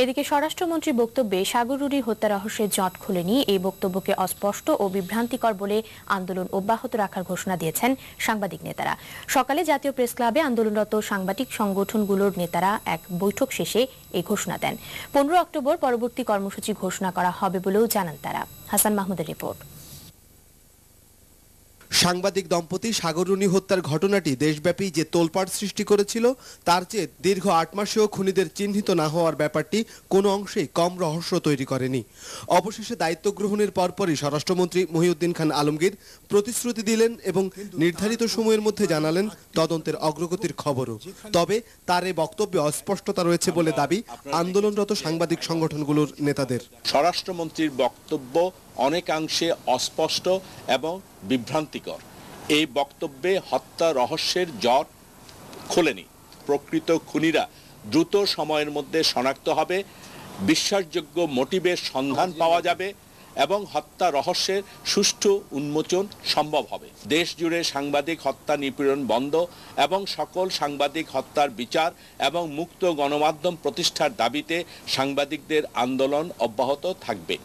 এদিকে স্বরাষ্ট্রমন্ত্রীর বক্তব্যে সাগররুনি হত্যা রহস্যের জট খুলেনি, এই বক্তব্যকে অস্পষ্ট ও বিভ্রান্তিকর বলে আন্দোলন অব্যাহত রাখার ঘোষণা দিয়েছেন সাংবাদিক নেতারা। সকালে জাতীয় প্রেস ক্লাবে আন্দোলনরত সাংবাদিক সংগঠনগুলোর নেতারা এক বৈঠক শেষে এই ঘোষণা দেন। 15 অক্টোবর পরবর্তী কর্মসূচি ঘোষণা করা হবে বলেও জানান তারা। হাসান মাহমুদের রিপোর্ট। সাংবাদিক দম্পতি সাগররুনি হত্যার ঘটনাটি দেশব্যাপী যে তোলপাড় সৃষ্টি করেছিল, তার চেয়ে দীর্ঘ 8 মাসেও খুনিদের চিহ্নিত না হওয়ার ব্যাপারটি কোনো অংশেই কম রহস্য তৈরি করেনি। অবশেষে দায়িত্ব গ্রহণের পরপরই স্বরাষ্ট্রমন্ত্রী মহিউদ্দিন খান আলমগীর প্রতিশ্রুতি দিলেন এবং নির্ধারিত সময়ের মধ্যে জানালেন তদন্তের অগ্রগতির খবরও। তবে তার এই বক্তব্যে অস্পষ্টতা রয়েছে বলে দাবি আন্দোলনরত সাংবাদিক সংগঠনগুলোর নেতাদের। স্বরাষ্ট্রমন্ত্রীর বক্তব্য অনেকাংশে অস্পষ্ট এবং বিভ্রান্তিকর। এই বক্তব্যে হত্যা রহস্যের জট খোলেনি। প্রকৃত খুনিরা দ্রুত সময়ের মধ্যে শনাক্ত হবে, বিশ্বাসযোগ্য মোটিভের সন্ধান পাওয়া যাবে এবং হত্যা রহস্যের সুষ্ঠু উন্মোচন সম্ভব হবে। দেশ জুড়ে সাংবাদিক হত্যা নিপীড়ন বন্ধ এবং সকল সাংবাদিক হত্যার বিচার এবং মুক্ত গণমাধ্যম প্রতিষ্ঠার দাবিতে সাংবাদিকদের আন্দোলন অব্যাহত থাকবে।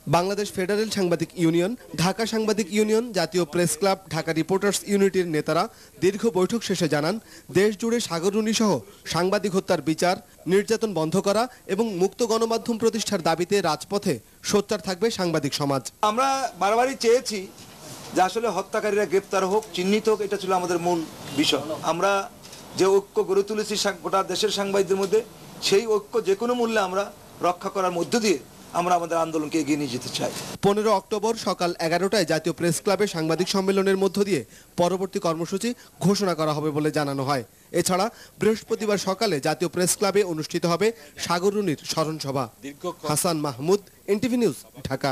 বাংলাদেশ ফেডারেল সাংবাদিক ইউনিয়ন, ঢাকা সাংবাদিক ইউনিয়ন, জাতীয় প্রেস ক্লাব, ঢাকা রিপোর্টার্স ইউনিটির নেতারা দীর্ঘ বৈঠক শেষে জানান, দেশ জুড়ে সাগররুনি সহ সাংবাদিক হত্যার বিচার, নির্যাতন বন্ধ করা এবং মুক্ত গণমাধ্যম প্রতিষ্ঠার দাবিতে রাজপথে সোচ্চার থাকবে সাংবাদিক সমাজ। আমরা বারবারই চেয়েছি যে আসলে হত্যাকারীরা গ্রেপ্তার হোক, চিহ্নিত হোক, এটা ছিল আমাদের মূল বিষয়। আমরা যে ঐক্য গড়ে তুলেছি গোটা দেশের সাংবাদিকদের মধ্যে, সেই ঐক্য যে কোনো মূল্যে আমরা রক্ষা করার মধ্য দিয়ে আমরা আমাদের আন্দোলনকে এগিয়ে নিয়ে যেতে চাই। 15 অক্টোবর সকাল 11টায় জাতীয় প্রেস ক্লাবে সাংবাদিক সম্মেলনের মধ্য দিয়ে পরবর্তী কর্মসূচি ঘোষণা করা হবে বলে জানানো হয়। এছাড়া বৃহস্পতিবার সকালে জাতীয় প্রেস ক্লাবে অনুষ্ঠিত হবে সাগররুনির স্মরণ সভা। Hasan Mahmud, NTV news, Dhaka.